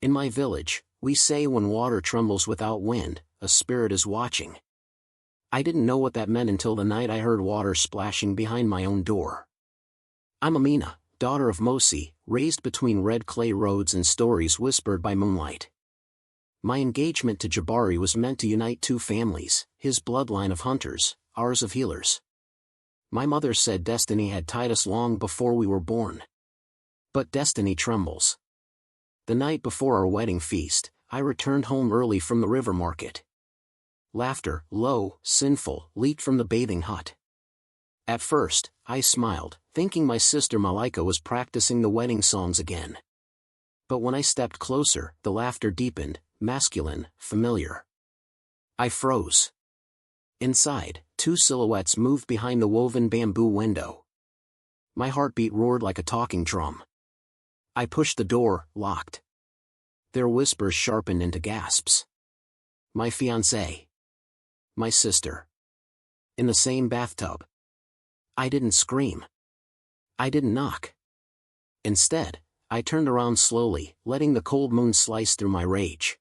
In my village, we say when water trembles without wind, a spirit is watching. I didn't know what that meant until the night I heard water splashing behind my own door. I'm Amina, daughter of Mosi, raised between red clay roads and stories whispered by moonlight. My engagement to Jabari was meant to unite two families, his bloodline of hunters, ours of healers. My mother said destiny had tied us long before we were born. But destiny trembles. The night before our wedding feast, I returned home early from the river market. Laughter, low, sinful, leaked from the bathing hut. At first, I smiled, thinking my sister Malaika was practicing the wedding songs again. But when I stepped closer, the laughter deepened, masculine, familiar. I froze. Inside, two silhouettes moved behind the woven bamboo window. My heartbeat roared like a talking drum. I pushed the door, locked. Their whispers sharpened into gasps. My fiancé. My sister. In the same bathtub. I didn't scream. I didn't knock. Instead, I turned around slowly, letting the cold moon slice through my rage.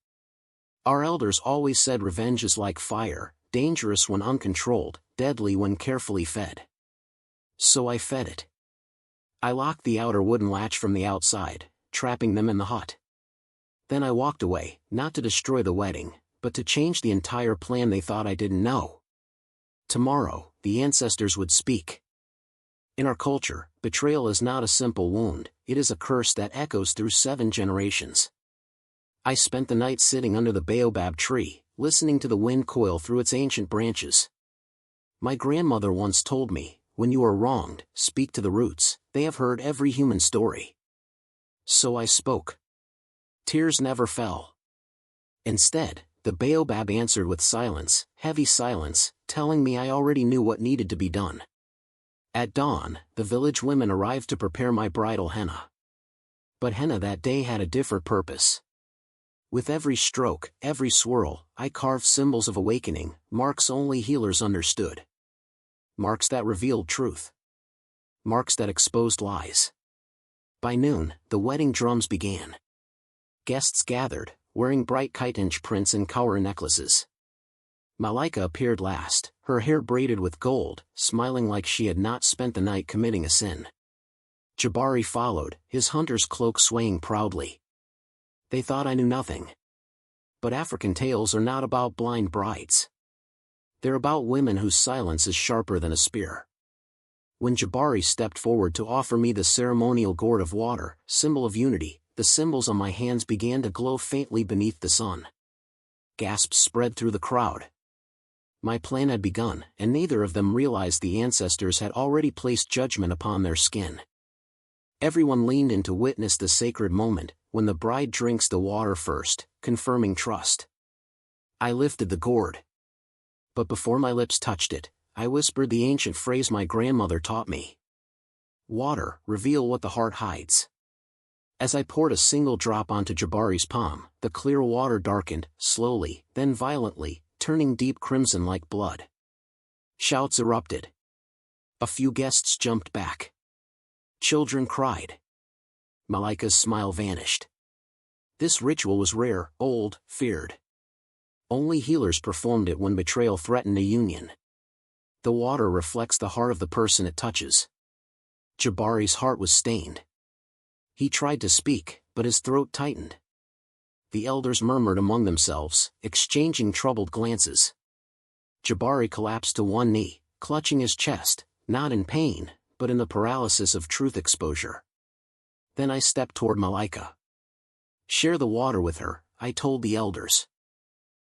Our elders always said revenge is like fire, dangerous when uncontrolled, deadly when carefully fed. So I fed it. I locked the outer wooden latch from the outside, trapping them in the hut. Then I walked away, not to destroy the wedding, but to change the entire plan they thought I didn't know. Tomorrow, the ancestors would speak. In our culture, betrayal is not a simple wound, it is a curse that echoes through 7 generations. I spent the night sitting under the baobab tree, listening to the wind coil through its ancient branches. My grandmother once told me, when you are wronged, speak to the roots, they have heard every human story. So I spoke. Tears never fell. Instead, the baobab answered with silence, heavy silence, telling me I already knew what needed to be done. At dawn, the village women arrived to prepare my bridal henna. But henna that day had a different purpose. With every stroke, every swirl, I carved symbols of awakening, marks only healers understood. Marks that revealed truth. Marks that exposed lies. By noon, the wedding drums began. Guests gathered, wearing bright kite-inch prints and kaur necklaces. Malaika appeared last, her hair braided with gold, smiling like she had not spent the night committing a sin. Jabari followed, his hunter's cloak swaying proudly. They thought I knew nothing. But African tales are not about blind brides. They're about women whose silence is sharper than a spear. When Jabari stepped forward to offer me the ceremonial gourd of water, symbol of unity, the symbols on my hands began to glow faintly beneath the sun. Gasps spread through the crowd. My plan had begun, and neither of them realized the ancestors had already placed judgment upon their skin. Everyone leaned in to witness the sacred moment, when the bride drinks the water first, confirming trust. I lifted the gourd. But before my lips touched it, I whispered the ancient phrase my grandmother taught me. Water, reveal what the heart hides. As I poured a single drop onto Jabari's palm, the clear water darkened, slowly, then violently, turning deep crimson like blood. Shouts erupted. A few guests jumped back. Children cried. Malaika's smile vanished. This ritual was rare, old, feared. Only healers performed it when betrayal threatened a union. The water reflects the heart of the person it touches. Jabari's heart was stained. He tried to speak, but his throat tightened. The elders murmured among themselves, exchanging troubled glances. Jabari collapsed to one knee, clutching his chest, not in pain, but in the paralysis of truth exposure. Then I stepped toward Malaika. Share the water with her, I told the elders.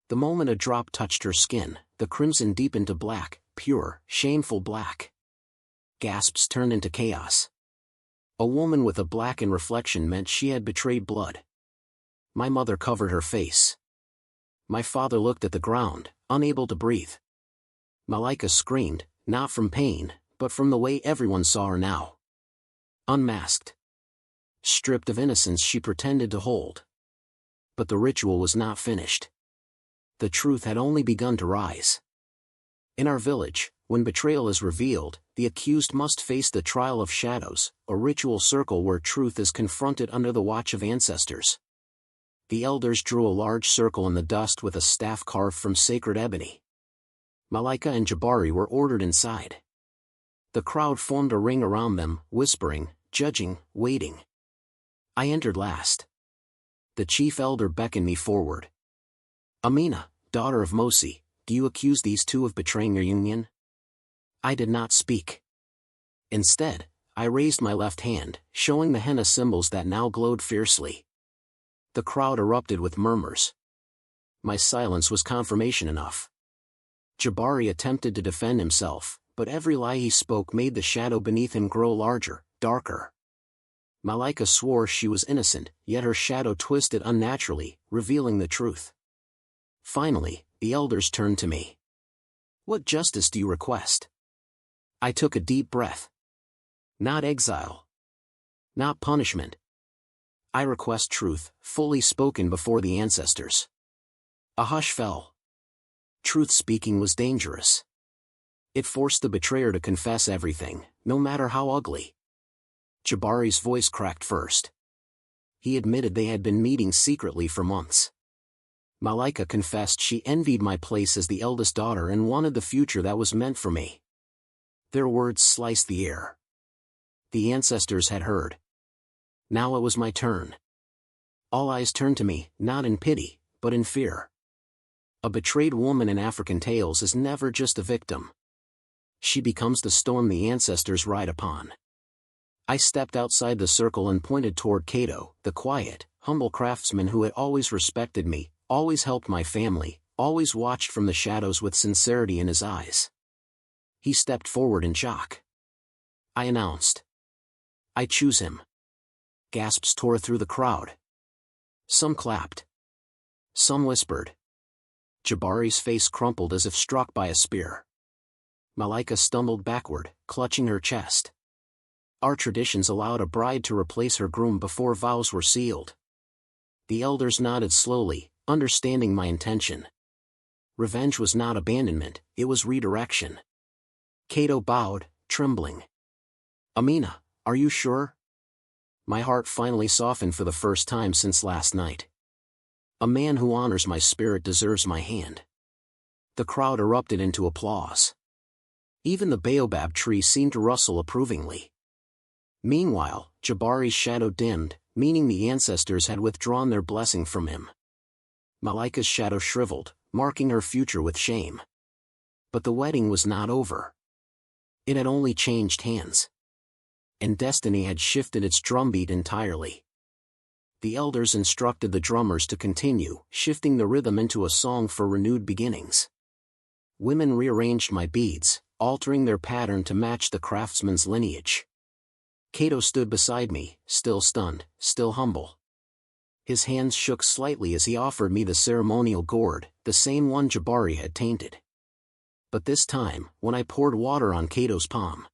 The moment a drop touched her skin, the crimson deepened to black, pure, shameful black. Gasps turned into chaos. A woman with a blackened reflection meant she had betrayed blood. My mother covered her face. My father looked at the ground, unable to breathe. Malaika screamed, not from pain, but from the way everyone saw her now. Unmasked. Stripped of innocence she pretended to hold. But the ritual was not finished. The truth had only begun to rise. In our village, when betrayal is revealed, the accused must face the trial of shadows, a ritual circle where truth is confronted under the watch of ancestors. The elders drew a large circle in the dust with a staff carved from sacred ebony. Malika and Jabari were ordered inside. The crowd formed a ring around them, whispering, judging, waiting. I entered last. The chief elder beckoned me forward. Amina, daughter of Mosi, do you accuse these two of betraying your union? I did not speak. Instead, I raised my left hand, showing the henna symbols that now glowed fiercely. The crowd erupted with murmurs. My silence was confirmation enough. Jabari attempted to defend himself, but every lie he spoke made the shadow beneath him grow larger, darker. Malika swore she was innocent, yet her shadow twisted unnaturally, revealing the truth. Finally, the elders turned to me. What justice do you request? I took a deep breath. Not exile. Not punishment. I request truth, fully spoken before the ancestors. A hush fell. Truth-speaking was dangerous. It forced the betrayer to confess everything, no matter how ugly. Jabari's voice cracked first. He admitted they had been meeting secretly for months. Malika confessed she envied my place as the eldest daughter and wanted the future that was meant for me. Their words sliced the air. The ancestors had heard. Now it was my turn. All eyes turned to me, not in pity, but in fear. A betrayed woman in African tales is never just a victim. She becomes the storm the ancestors ride upon. I stepped outside the circle and pointed toward Cato, the quiet, humble craftsman who had always respected me, always helped my family, always watched from the shadows with sincerity in his eyes. He stepped forward in shock. I announced. I choose him. Gasps tore through the crowd. Some clapped. Some whispered. Jabari's face crumpled as if struck by a spear. Malika stumbled backward, clutching her chest. Our traditions allowed a bride to replace her groom before vows were sealed. The elders nodded slowly, understanding my intention. Revenge was not abandonment, it was redirection. Cato bowed, trembling. Amina, are you sure? My heart finally softened for the first time since last night. A man who honors my spirit deserves my hand. The crowd erupted into applause. Even the baobab tree seemed to rustle approvingly. Meanwhile, Jabari's shadow dimmed, meaning the ancestors had withdrawn their blessing from him. Malika's shadow shriveled, marking her future with shame. But the wedding was not over. It had only changed hands. And destiny had shifted its drumbeat entirely. The elders instructed the drummers to continue, shifting the rhythm into a song for renewed beginnings. Women rearranged my beads, altering their pattern to match the craftsman's lineage. Cato stood beside me, still stunned, still humble. His hands shook slightly as he offered me the ceremonial gourd, the same one Jabari had tainted. But this time, when I poured water on Cato's palm,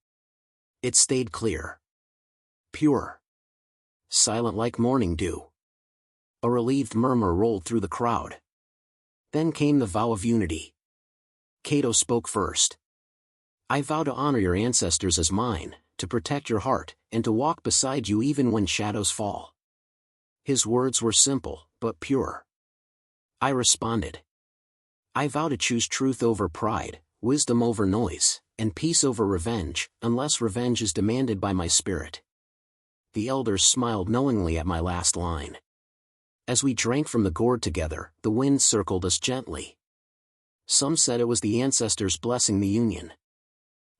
it stayed clear. Pure. Silent like morning dew. A relieved murmur rolled through the crowd. Then came the vow of unity. Cato spoke first. I vow to honor your ancestors as mine, to protect your heart, and to walk beside you even when shadows fall. His words were simple, but pure. I responded. I vow to choose truth over pride, wisdom over noise, and peace over revenge, unless revenge is demanded by my spirit. The elders smiled knowingly at my last line. As we drank from the gourd together, the wind circled us gently. Some said it was the ancestors blessing the union.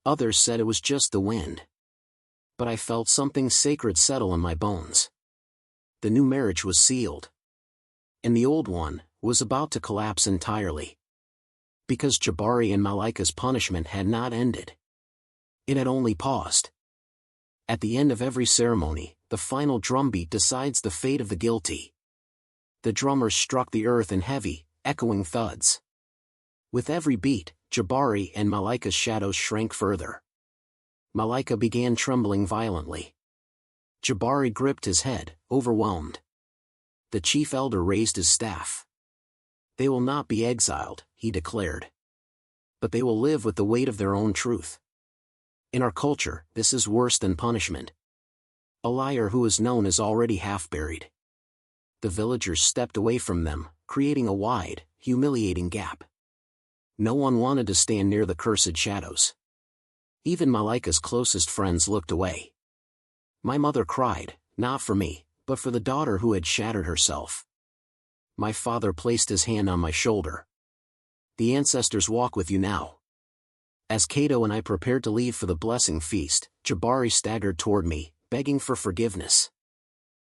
Others said it was just the wind. But I felt something sacred settle in my bones. The new marriage was sealed. And the old one was about to collapse entirely. Because Jabari and Malika's punishment had not ended. It had only paused. At the end of every ceremony, the final drumbeat decides the fate of the guilty. The drummers struck the earth in heavy, echoing thuds. With every beat, Jabari and Malika's shadows shrank further. Malika began trembling violently. Jabari gripped his head, overwhelmed. The chief elder raised his staff. They will not be exiled, he declared. But they will live with the weight of their own truth. In our culture, this is worse than punishment. A liar who is known is already half buried. The villagers stepped away from them, creating a wide, humiliating gap. No one wanted to stand near the cursed shadows. Even Malika's closest friends looked away. My mother cried, not for me, but for the daughter who had shattered herself. My father placed his hand on my shoulder. The ancestors walk with you now. As Cato and I prepared to leave for the blessing feast, Jabari staggered toward me, begging for forgiveness.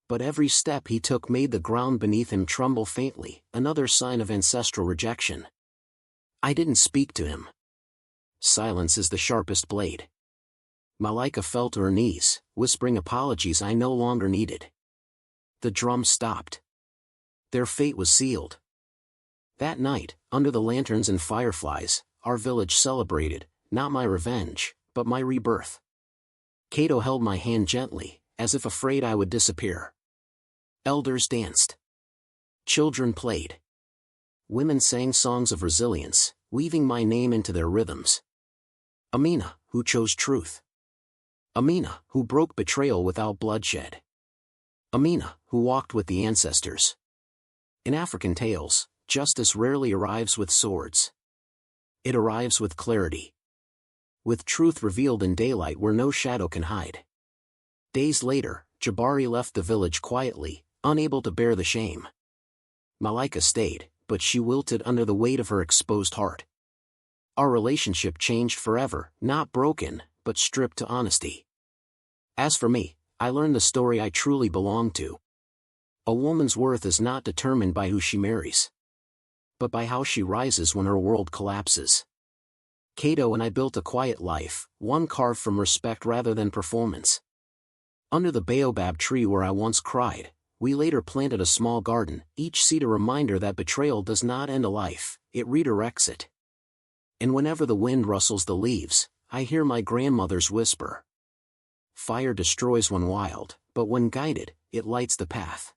But every step he took made the ground beneath him tremble faintly, another sign of ancestral rejection. I didn't speak to him. Silence is the sharpest blade. Malika fell to her knees, whispering apologies I no longer needed. The drums stopped. Their fate was sealed. That night, under the lanterns and fireflies, our village celebrated, not my revenge, but my rebirth. Cato held my hand gently, as if afraid I would disappear. Elders danced. Children played. Women sang songs of resilience, weaving my name into their rhythms. Amina, who chose truth. Amina, who broke betrayal without bloodshed. Amina, who walked with the ancestors. In African tales, justice rarely arrives with swords. It arrives with clarity. With truth revealed in daylight where no shadow can hide. Days later, Jabari left the village quietly, unable to bear the shame. Malika stayed, but she wilted under the weight of her exposed heart. Our relationship changed forever, not broken, but stripped to honesty. As for me, I learned the story I truly belong to. A woman's worth is not determined by who she marries, but by how she rises when her world collapses. Cato and I built a quiet life, one carved from respect rather than performance. Under the baobab tree where I once cried, we later planted a small garden, each seed a reminder that betrayal does not end a life, it redirects it. And whenever the wind rustles the leaves, I hear my grandmother's whisper. Fire destroys when wild, but when guided, it lights the path.